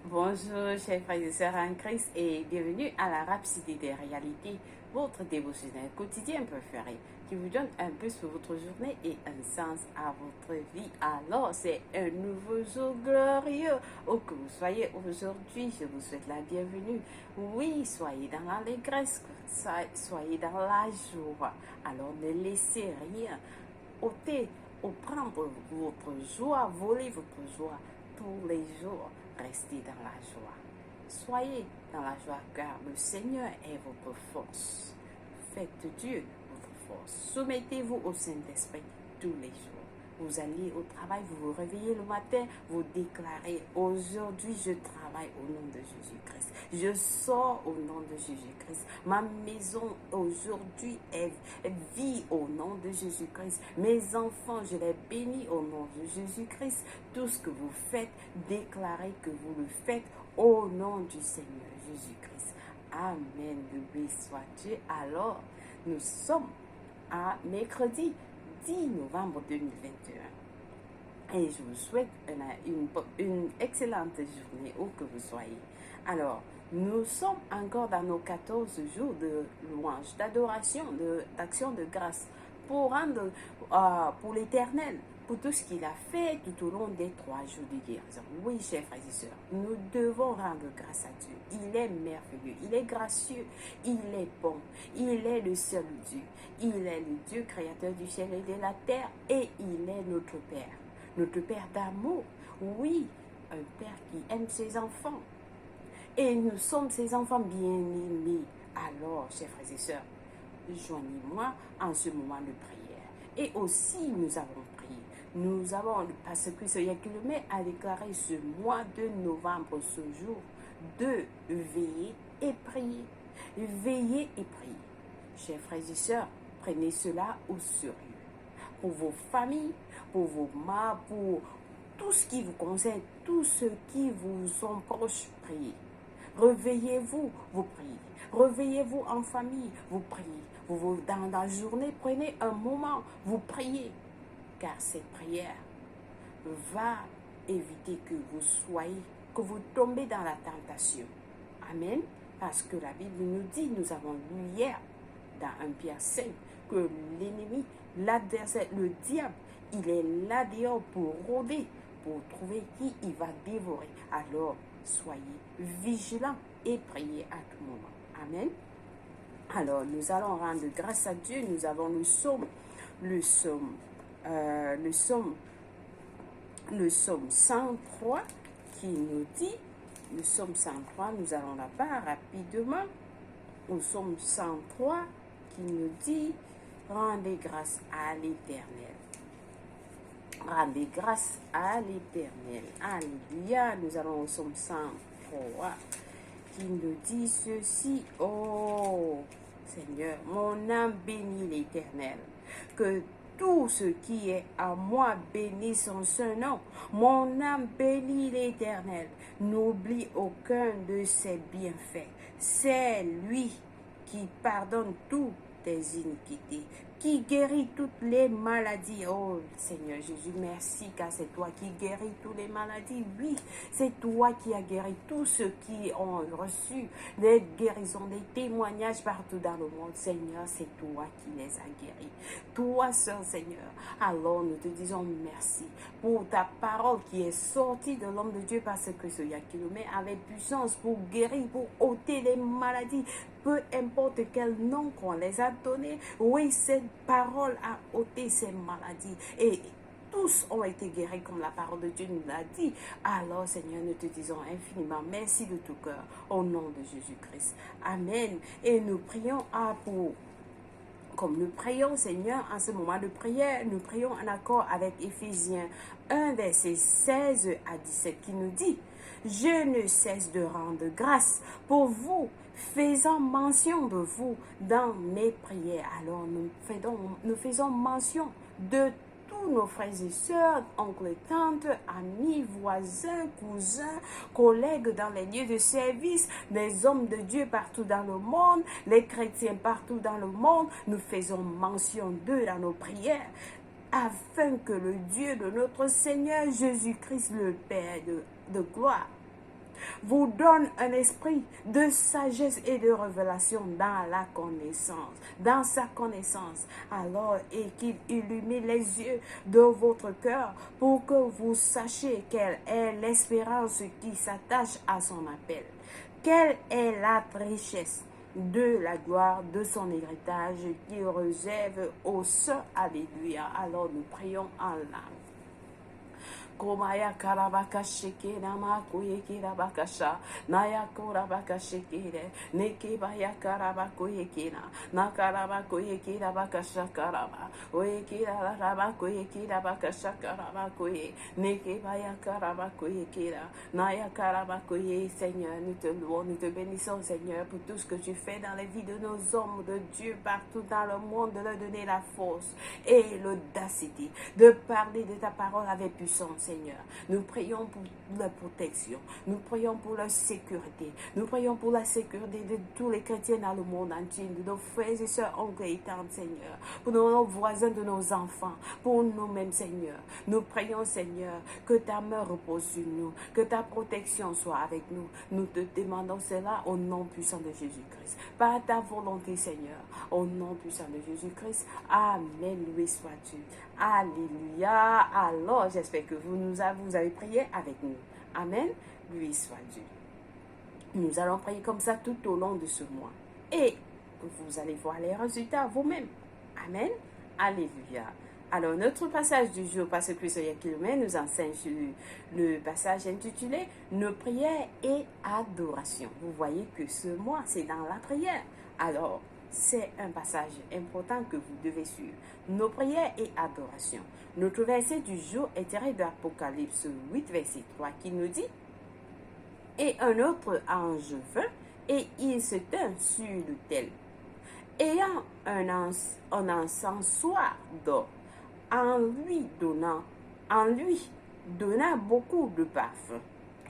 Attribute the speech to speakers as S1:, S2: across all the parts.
S1: Bonjour, chers frères et sœurs en Christ, et bienvenue à la Rhapsodie des réalités, votre dévotionnel quotidien préféré, qui vous donne un peu sur votre journée et un sens à votre vie. Alors, c'est un nouveau jour glorieux. Où que vous soyez aujourd'hui, je vous souhaite la bienvenue. Oui, soyez dans l'allégresse, soyez dans la joie. Alors, ne laissez rien ôter ou prendre votre joie, voler votre joie tous les jours. Restez dans la joie. Soyez dans la joie car le Seigneur est votre force. Faites Dieu votre force. Soumettez-vous au Saint-Esprit tous les jours. Vous allez au travail, vous vous réveillez le matin, vous déclarez aujourd'hui je travaille au nom de Jésus-Christ. Je sors au nom de Jésus-Christ. Ma maison aujourd'hui vit au nom de Jésus-Christ. Mes enfants, je les bénis au nom de Jésus-Christ. Tout ce que vous faites, déclarez que vous le faites au nom du Seigneur Jésus-Christ. Amen. Loué soit Dieu. Alors, nous sommes à mercredi 10 novembre 2021. Et je vous souhaite une excellente journée où que vous soyez. Alors, nous sommes encore dans nos 14 jours de louange, d'adoration, d'action de grâce pour rendre pour l'Éternel, pour tout ce qu'il a fait tout au long des 3 jours de guérison. Oui, chers frères et sœurs, nous devons rendre grâce à Dieu. Il est merveilleux, il est gracieux, il est bon, il est le seul Dieu. Il est le Dieu créateur du ciel et de la terre et il est notre Père d'amour. Oui, un Père qui aime ses enfants. Et nous sommes ses enfants bien-aimés. Alors, chers frères et sœurs, joignez-moi en ce moment de prière. Et aussi, nous avons prié. Nous avons, parce que ce Yakilomé a déclaré ce mois de novembre, ce jour, de veiller et prier. Veiller et prier. Chers frères et sœurs, prenez cela au sérieux. Pour vos familles, pour vos mâts, pour tout ce qui vous concerne, tous ceux qui vous sont proches, priez. Réveillez-vous, vous priez. Réveillez-vous en famille, vous priez. Dans la journée, prenez un moment, vous priez. Car cette prière va éviter que vous tombez dans la tentation. Amen. Parce que la Bible nous dit, nous avons lu hier dans 1 Pierre 5, que l'ennemi, l'adversaire, le diable, il est là dehors pour rôder, pour trouver qui il va dévorer. Alors, soyez vigilants et priez à tout moment. Amen. Alors, nous allons rendre grâce à Dieu. Nous avons le psaume 103 qui nous dit, le psaume 103, nous allons là-bas rapidement. Au psaume 103 qui nous dit, rendez grâce à l'Éternel. Rendez grâce à l'Éternel. Alléluia. Nous allons au psaume 103 qui nous dit ceci. Oh Seigneur, mon âme bénit l'Éternel. Que tout ce qui est à moi bénit son saint nom. Mon âme bénit l'Éternel. N'oublie aucun de ses bienfaits. C'est lui qui pardonne toutes tes iniquités, qui guérit toutes les maladies. Oh Seigneur Jésus, merci car c'est toi qui guéris toutes les maladies. Oui, c'est toi qui as guéri tous ceux qui ont reçu des guérisons, des témoignages partout dans le monde. Seigneur, c'est toi qui les as guéris. Toi seul, Seigneur. Alors nous te disons merci pour ta parole qui est sortie de l'homme de Dieu, parce que ce Yakilomé avait puissance pour guérir, pour ôter les maladies. Peu importe quel nom qu'on les a donné, oui, cette parole a ôté ces maladies. Et tous ont été guéris comme la parole de Dieu nous l'a dit. Alors, Seigneur, nous te disons infiniment merci de tout cœur, au nom de Jésus-Christ. Amen. Et nous prions comme nous prions, Seigneur, en ce moment de prière, nous prions en accord avec Éphésiens 1, verset 16 à 17, qui nous dit: je ne cesse de rendre grâce pour vous, faisant mention de vous dans mes prières. Alors nous faisons mention de tous nos frères et sœurs, oncles et tantes, amis, voisins, cousins, collègues dans les lieux de service, les hommes de Dieu partout dans le monde, les chrétiens partout dans le monde. Nous faisons mention d'eux dans nos prières, afin que le Dieu de notre Seigneur Jésus-Christ, le Père de gloire, vous donne un esprit de sagesse et de révélation dans la connaissance, dans sa connaissance. Alors, et qu'il illumine les yeux de votre cœur pour que vous sachiez quelle est l'espérance qui s'attache à son appel. Quelle est la richesse de la gloire de son héritage qu'il réserve aux saints. Alléluia. Alors nous prions en l'âme. Komaya karabaka sheke nama koye kirabakasha naya korabaka shekere neke baya karabako yekina na karabako yekirabakasha karaba oye kirabako yekirabakasha karaba koye neke baya karabako yekira naya karabako ye. Seigneur, nous te louons, nous te bénissons, Seigneur, pour tout ce que tu fais dans les vies de nos hommes de Dieu partout dans le monde, de leur donner la force et l'audacité de parler de ta parole avec puissance. Seigneur, nous prions pour la protection, nous prions pour la sécurité, nous prions pour la sécurité de tous les chrétiens dans le monde entier, de nos frères et sœurs oncles et tantes, Seigneur, pour nos voisins, de nos enfants, pour nous-mêmes, Seigneur. Nous prions, Seigneur, que ta main repose sur nous, que ta protection soit avec nous. Nous te demandons cela au nom puissant de Jésus-Christ, par ta volonté, Seigneur, au nom puissant de Jésus-Christ. Amen, loué sois-tu. Alléluia. Alors, j'espère que vous avez prié avec nous. Amen. Lui soit Dieu. Nous allons prier comme ça tout au long de ce mois. Et vous allez voir les résultats vous-même. Amen. Alléluia. Alors, notre passage du jour, parce que Christ Kilomètre nous enseigne sur le passage intitulé « Nos prières et adoration ». Vous voyez que ce mois, c'est dans la prière. Alors, c'est un passage important que vous devez suivre. Nos prières et adoration. Notre verset du jour est tiré de l'Apocalypse 8, verset 3, qui nous dit « Et un autre ange vint, et il se tint sur l'autel, ayant un encensoir d'or, en lui donna beaucoup de parfums.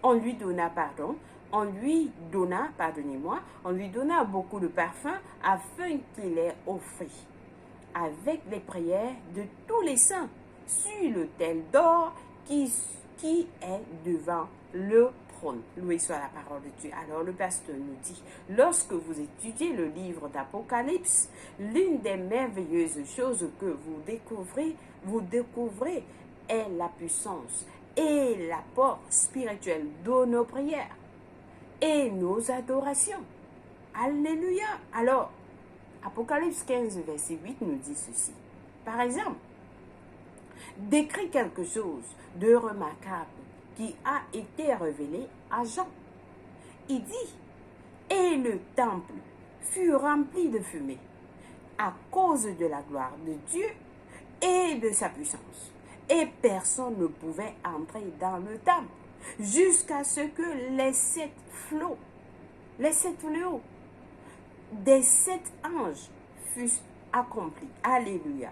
S1: On lui donna beaucoup de parfums afin qu'il les offrit avec les prières de tous les saints sur l'autel d'or qui est devant le trône. Loué soit la parole de Dieu. Alors le pasteur nous dit, lorsque vous étudiez le livre d'Apocalypse, l'une des merveilleuses choses que vous découvrez est la puissance et l'apport spirituel de nos prières et nos adorations. Alléluia. Alors, Apocalypse 15, verset 8 nous dit ceci. Par exemple, décrit quelque chose de remarquable qui a été révélé à Jean. Il dit, et le temple fut rempli de fumée à cause de la gloire de Dieu et de sa puissance. Et personne ne pouvait entrer dans le temple jusqu'à ce que les sept fléaux des 7 anges fussent accomplis. Alléluia.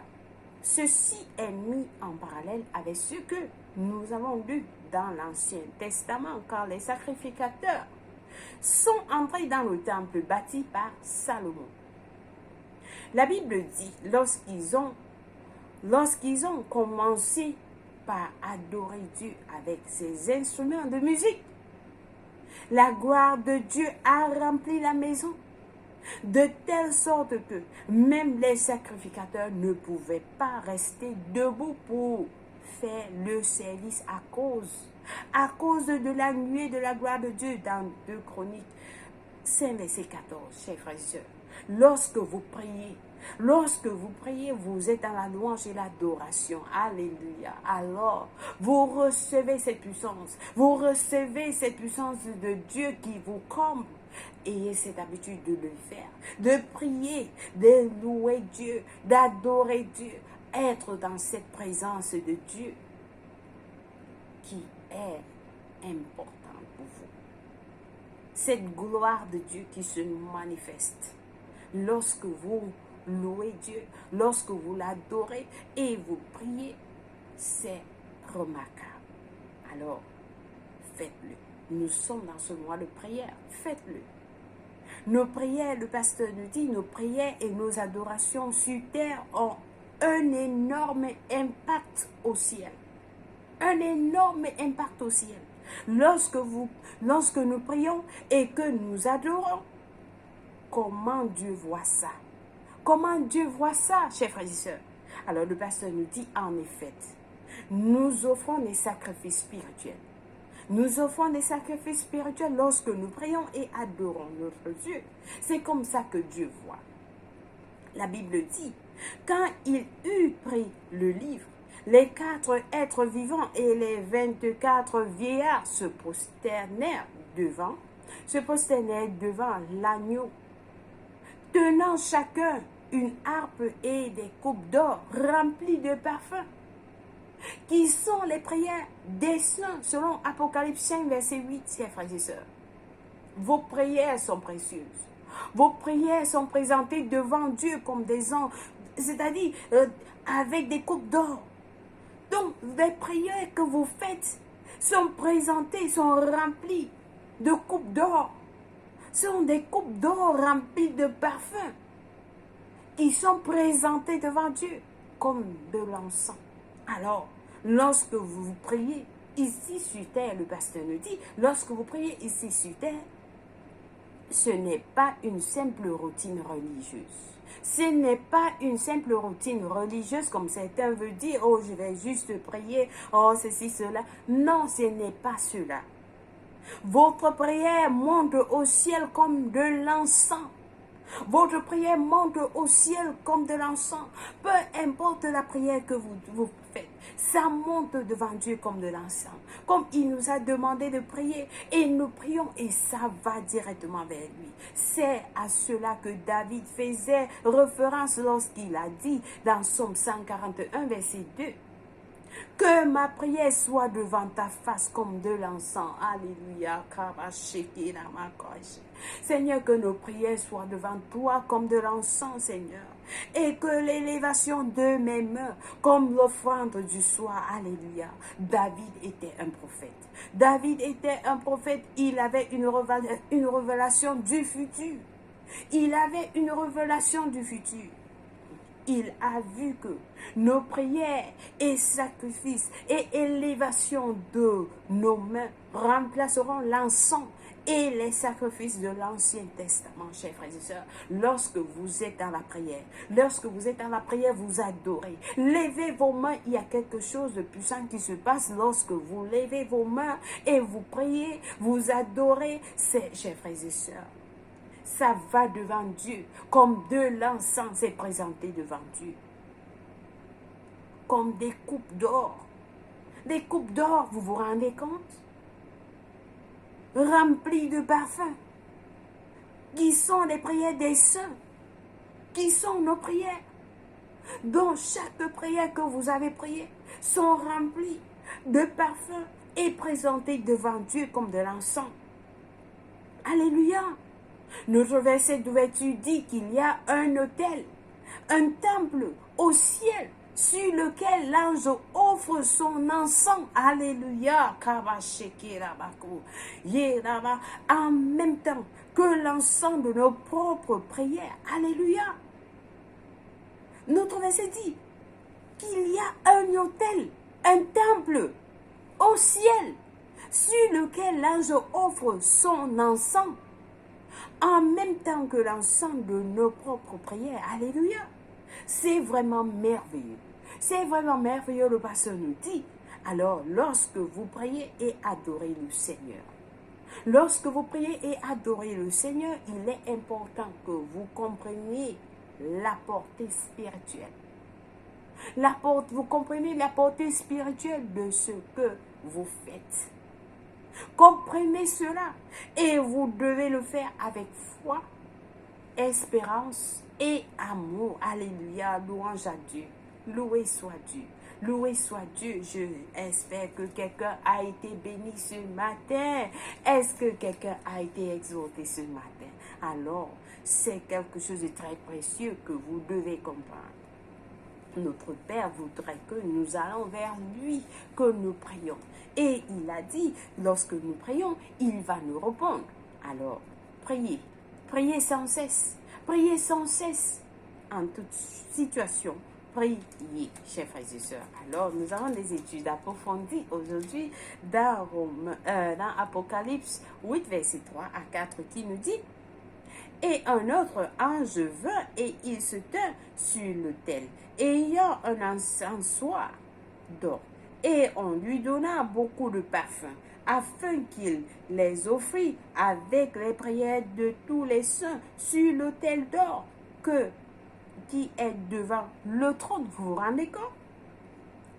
S1: Ceci est mis en parallèle avec ce que nous avons lu dans l'Ancien Testament, quand les sacrificateurs sont entrés dans le temple bâti par Salomon. La Bible dit, lorsqu'ils ont commencé par adorer Dieu avec ses instruments de musique, la gloire de Dieu a rempli la maison, de telle sorte que même les sacrificateurs ne pouvaient pas rester debout pour faire le service à cause de la nuée de la gloire de Dieu. Dans 2 Chroniques 5, verset 14, chers frères et sœurs, lorsque vous priez, vous êtes dans la louange et l'adoration. Alléluia. Alors, vous recevez cette puissance. Vous recevez cette puissance de Dieu qui vous comble. Ayez cette habitude de le faire, de prier, de louer Dieu, d'adorer Dieu, être dans cette présence de Dieu qui est importante pour vous. Cette gloire de Dieu qui se manifeste lorsque vous louez Dieu, lorsque vous l'adorez et vous priez, c'est remarquable. Alors, faites-le. Nous sommes dans ce mois de prière, faites-le. Nos prières, le pasteur nous dit, nos prières et nos adorations sur terre ont un énorme impact au ciel. Un énorme impact au ciel. Lorsque nous prions et que nous adorons, comment Dieu voit ça? Comment Dieu voit ça, chers frères et sœurs? Alors le pasteur nous dit en effet, nous offrons des sacrifices spirituels. Nous offrons des sacrifices spirituels lorsque nous prions et adorons notre Dieu. C'est comme ça que Dieu voit. La Bible dit, quand il eut pris le livre, les 4 êtres vivants et les 24 vieillards se prosternèrent devant l'agneau, tenant chacun une harpe et des coupes d'or remplies de parfums, qui sont les prières des saints, selon Apocalypse 5, verset 8, chers frères et sœurs. Vos prières sont précieuses. Vos prières sont présentées devant Dieu comme des anges, c'est-à-dire avec des coupes d'or. Donc, les prières que vous faites sont présentées, sont remplies de coupes d'or. Ce sont des coupes d'or remplies de parfums qui sont présentées devant Dieu comme de l'encens. Alors, lorsque vous priez ici sur terre, le pasteur nous dit, lorsque vous priez ici sur terre, ce n'est pas une simple routine religieuse. Ce n'est pas une simple routine religieuse comme certains veulent dire, oh je vais juste prier, oh ceci, cela. Non, ce n'est pas cela. Votre prière monte au ciel comme de l'encens. Votre prière monte au ciel comme de l'encens. Peu importe la prière que vous faites, ça monte devant Dieu comme de l'encens. Comme il nous a demandé de prier, et nous prions et ça va directement vers lui. C'est à cela que David faisait référence lorsqu'il a dit dans Psaume 141, verset 2. Que ma prière soit devant ta face comme de l'encens. Alléluia. Seigneur, que nos prières soient devant toi comme de l'encens, Seigneur. Et que l'élévation de mes mains comme l'offrande du soir. Alléluia. David était un prophète. David était un prophète. Il avait une révélation du futur. Il avait une révélation du futur. Il a vu que nos prières et sacrifices et élévation de nos mains remplaceront l'encens et les sacrifices de l'Ancien Testament, chers frères et sœurs. Lorsque vous êtes dans la prière, vous adorez. Levez vos mains, il y a quelque chose de puissant qui se passe lorsque vous levez vos mains et vous priez, vous adorez, chers frères et sœurs. Ça va devant Dieu, comme de l'encens est présenté devant Dieu. Comme des coupes d'or. Des coupes d'or, vous vous rendez compte? Remplies de parfums. Qui sont les prières des saints. Qui sont nos prières. Dont chaque prière que vous avez priée sont remplies de parfums et présentées devant Dieu comme de l'encens. Alléluia. Notre verset d'ouverture dit qu'il y a un autel, un temple au ciel sur lequel l'ange offre son encens. Alléluia. En même temps que l'encens de nos propres prières. Alléluia. Notre verset dit qu'il y a un autel, un temple au ciel sur lequel l'ange offre son encens. En même temps que l'ensemble de nos propres prières. Alléluia. C'est vraiment merveilleux. C'est vraiment merveilleux, le pasteur nous dit. Alors, lorsque vous priez et adorez le Seigneur, lorsque vous priez et adorez le Seigneur, il est important que vous compreniez la portée spirituelle. Vous comprenez la portée spirituelle de ce que vous faites. Comprenez cela et vous devez le faire avec foi, espérance et amour. Alléluia, louange à Dieu. Loué soit Dieu. Loué soit Dieu. Je espère que quelqu'un a été béni ce matin. Est-ce que quelqu'un a été exhorté ce matin? Alors, c'est quelque chose de très précieux que vous devez comprendre. Notre Père voudrait que nous allons vers lui, que nous prions. Et il a dit, lorsque nous prions, il va nous répondre. Alors, priez. Priez sans cesse. Priez sans cesse. En toute situation, prier, chers frères et sœurs. Alors, nous avons des études approfondies aujourd'hui dans Apocalypse 8, verset 3 à 4 qui nous dit: Et un autre ange vint et il se tint sur l'autel, ayant un encensoir d'or. Et on lui donna beaucoup de parfums, afin qu'il les offrit avec les prières de tous les saints sur l'autel d'or qui est devant le trône. Vous vous rendez compte?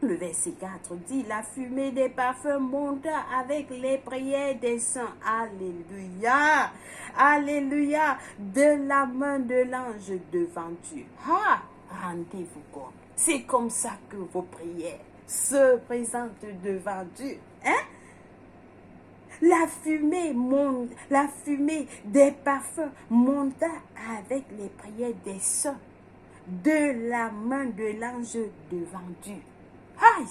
S1: Le verset 4 dit: La fumée des parfums monta avec les prières des saints. Alléluia! Alléluia! De la main de l'ange devant Dieu. Ah! Rendez-vous compte. C'est comme ça que vos prières se présentent devant Dieu. Hein? La fumée des parfums monta avec les prières des saints de la main de l'ange devant Dieu. Aïe!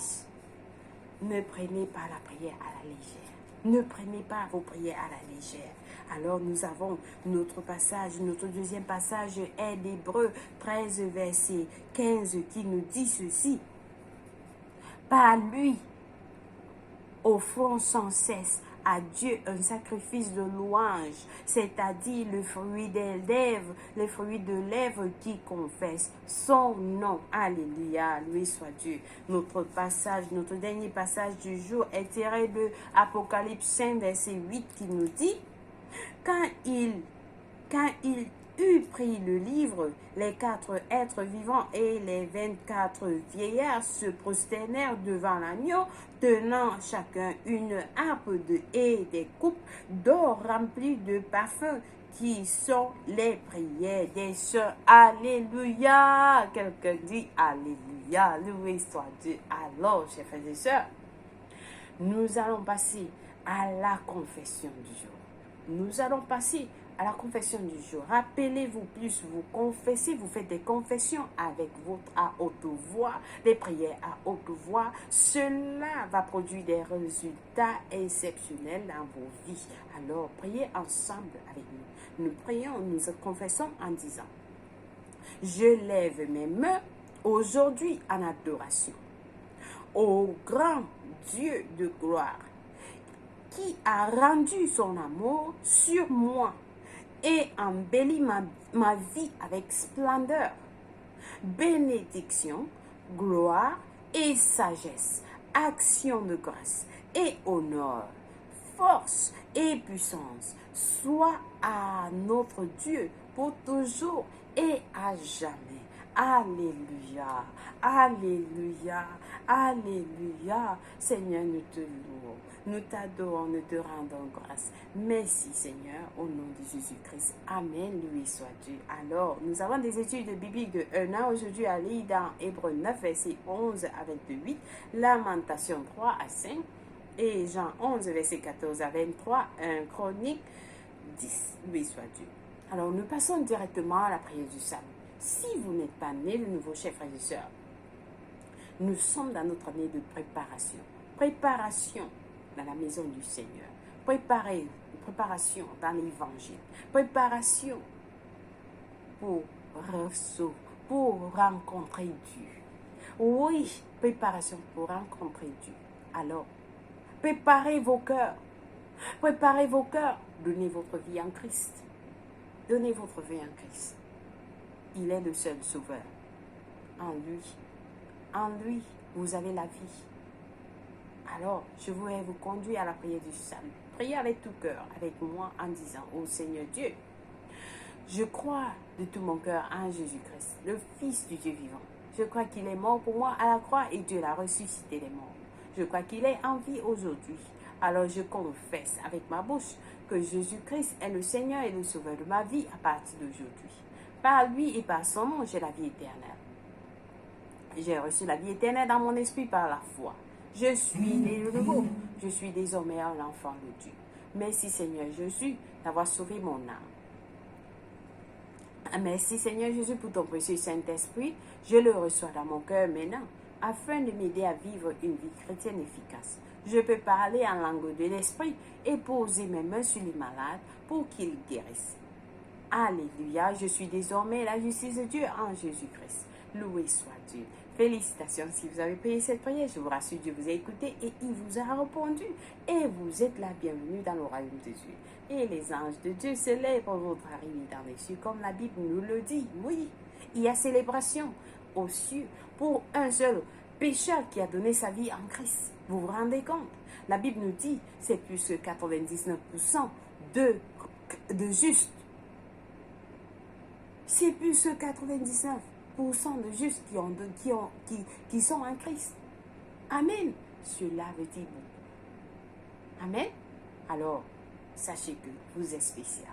S1: Ne prenez pas la prière à la légère. Ne prenez pas vos prières à la légère. Alors nous avons notre passage, notre deuxième passage est d'Hébreux 13, verset 15 qui nous dit ceci: Par lui, offrons sans cesse à Dieu un sacrifice de louange, c'est-à-dire le fruit des lèvres, les fruits de lèvres qui confessent son nom. Alléluia, loué soit Dieu. Notre dernier passage du jour est tiré de Apocalypse 5, verset 8 qui nous dit: Quand il eut pris le livre, les 4 êtres vivants et les 24 vieillards se prosternèrent devant l'agneau, tenant chacun une harpe et des coupes d'or remplies de parfums, qui sont les prières des saints. Alléluia! Quelqu'un dit Alléluia, loué soit Dieu. Alors, chers frères et sœurs, nous allons passer à la confession du jour. Nous allons passer à la confession du jour. Rappelez-vous, plus vous confessez, vous faites des confessions à haute voix, des prières à haute voix. Cela va produire des résultats exceptionnels dans vos vies. Alors, priez ensemble avec nous. Nous prions, nous confessons en disant: Je lève mes mains aujourd'hui en adoration au grand Dieu de gloire, qui a rendu son amour sur moi et embellit ma vie avec splendeur, bénédiction, gloire et sagesse, action de grâce et honneur, force et puissance, soit à notre Dieu pour toujours et à jamais. Alléluia, alléluia, alléluia. Seigneur, nous te louons, nous t'adorons, nous te rendons grâce. Merci Seigneur, au nom de Jésus-Christ. Amen, loué soit Dieu. Alors, nous avons des études bibliques de 1 an aujourd'hui à lire dans Hébreux 9, verset 11 à 28, Lamentation 3 à 5 et Jean 11, verset 14 à 23, 1 Chronique 10, loué soit Dieu. Alors, nous passons directement à la prière du salut. Si vous n'êtes pas né de nouveau, chers frères et sœurs, nous sommes dans notre année de préparation. Préparation dans la maison du Seigneur. Préparation dans l'évangile. Préparation pour rencontrer Dieu. Oui, préparation pour rencontrer Dieu. Alors, préparez vos cœurs. Préparez vos cœurs. Donnez votre vie en Christ. Donnez votre vie en Christ. Il est le seul sauveur. En lui, vous avez la vie. Alors, je voudrais vous conduire à la prière du salut. Priez avec tout cœur, avec moi, en disant: Ô Seigneur Dieu, je crois de tout mon cœur en Jésus-Christ, le Fils du Dieu vivant. Je crois qu'il est mort pour moi à la croix et Dieu l'a ressuscité des morts. Je crois qu'il est en vie aujourd'hui. Alors, je confesse avec ma bouche que Jésus-Christ est le Seigneur et le Sauveur de ma vie à partir d'aujourd'hui. Par lui et par son nom, j'ai la vie éternelle. J'ai reçu la vie éternelle dans mon esprit par la foi. Je suis né de nouveau. Je suis désormais un enfant de Dieu. Merci Seigneur Jésus d'avoir sauvé mon âme. Merci Seigneur Jésus pour ton précieux Saint-Esprit. Je le reçois dans mon cœur maintenant afin de m'aider à vivre une vie chrétienne efficace. Je peux parler en langue de l'esprit et poser mes mains sur les malades pour qu'ils guérissent. Alléluia, je suis désormais la justice de Dieu en Jésus-Christ. Loué soit Dieu. Félicitations si vous avez prié cette prière. Je vous rassure, Dieu vous a écouté et il vous a répondu. Et vous êtes la bienvenue dans le royaume de Dieu. Et les anges de Dieu célèbrent votre arrivée dans les cieux, comme la Bible nous le dit. Oui, il y a célébration aux cieux pour un seul pécheur qui a donné sa vie en Christ. Vous vous rendez compte? La Bible nous dit c'est plus que 99% de justes. C'est plus que 99% de justes qui sont en Christ. Amen. Cela veut dire beaucoup. Amen. Alors, sachez que vous êtes spécial.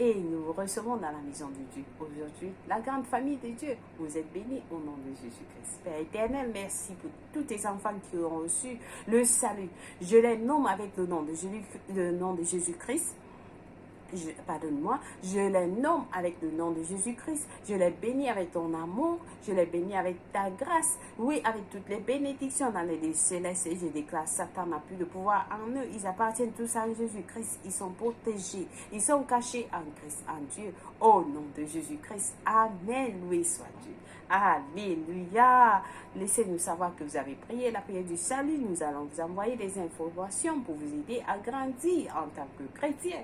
S1: Et nous vous recevons dans la maison de Dieu. Aujourd'hui, la grande famille de Dieu. Vous êtes bénis au nom de Jésus-Christ. Père éternel, merci pour tous tes enfants qui ont reçu le salut. Je les nomme avec le nom de Jésus-Christ. Pardonne-moi, je les nomme avec le nom de Jésus-Christ, je les bénis avec ton amour, je les bénis avec ta grâce, oui, avec toutes les bénédictions dans les lieux célestes, et je déclare, Satan n'a plus de pouvoir en eux, ils appartiennent tous à Jésus-Christ, ils sont protégés, ils sont cachés en Christ, en Dieu, au nom de Jésus-Christ, Amen, loué soit Dieu. Alléluia. Laissez-nous savoir que vous avez prié la prière du salut. Nous allons vous envoyer des informations pour vous aider à grandir en tant que chrétien.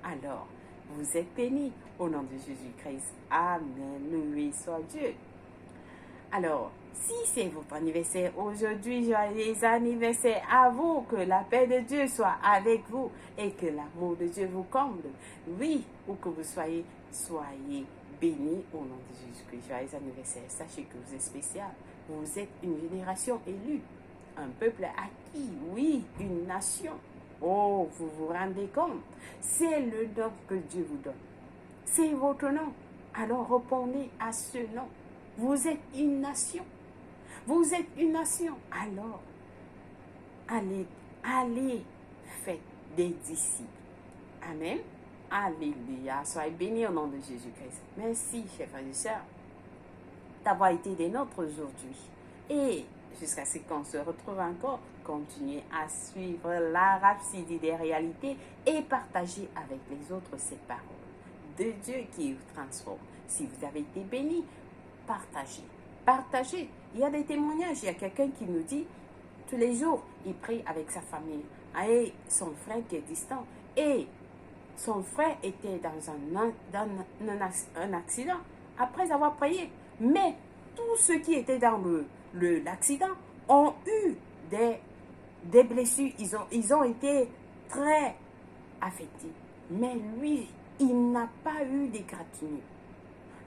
S1: Alors, vous êtes bénis au nom de Jésus-Christ. Amen. Loué soit Dieu. Alors, si c'est votre anniversaire aujourd'hui, joyeux anniversaire à vous. Que la paix de Dieu soit avec vous et que l'amour de Dieu vous comble. Oui, où que vous soyez bénis au nom de Jésus-Christ. Joyeux anniversaire. Sachez que vous êtes spécial. Vous êtes une génération élue. Un peuple acquis. Oui, une nation. Oh, vous vous rendez compte? C'est le nom que Dieu vous donne. C'est votre nom. Alors répondez à ce nom. Vous êtes une nation. Vous êtes une nation. Alors, allez, faites des disciples. Amen. Alléluia. Soyez bénis au nom de Jésus-Christ. Merci, chers frères et sœurs, d'avoir été des nôtres aujourd'hui. Et jusqu'à ce qu'on se retrouve encore, continuez à suivre la rhapsodie des réalités et partagez avec les autres ces paroles de Dieu qui vous transforme. Si vous avez été bénis, partagez. Partagez. Il y a des témoignages. Il y a quelqu'un qui nous dit, tous les jours, il prie avec sa famille. Et son frère qui est distant. Et son frère était dans un accident après avoir prié. Mais tous ceux qui étaient dans l'accident ont eu des blessures. Ils ont été très affectés. Mais lui, il n'a pas eu d'égratignure.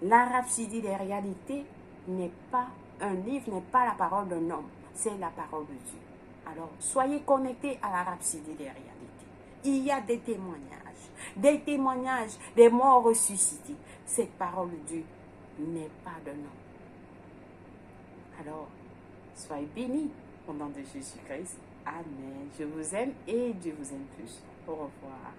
S1: La rhapsodie des réalités n'est pas un livre, n'est pas la parole d'un homme. C'est la parole de Dieu. Alors, soyez connectés à la rhapsodie des réalités. Il y a des témoignages, des morts ressuscités. Cette parole de Dieu n'est pas d'un homme. Alors, soyez bénis au nom de Jésus-Christ. Amen. Je vous aime et Dieu vous aime plus. Au revoir.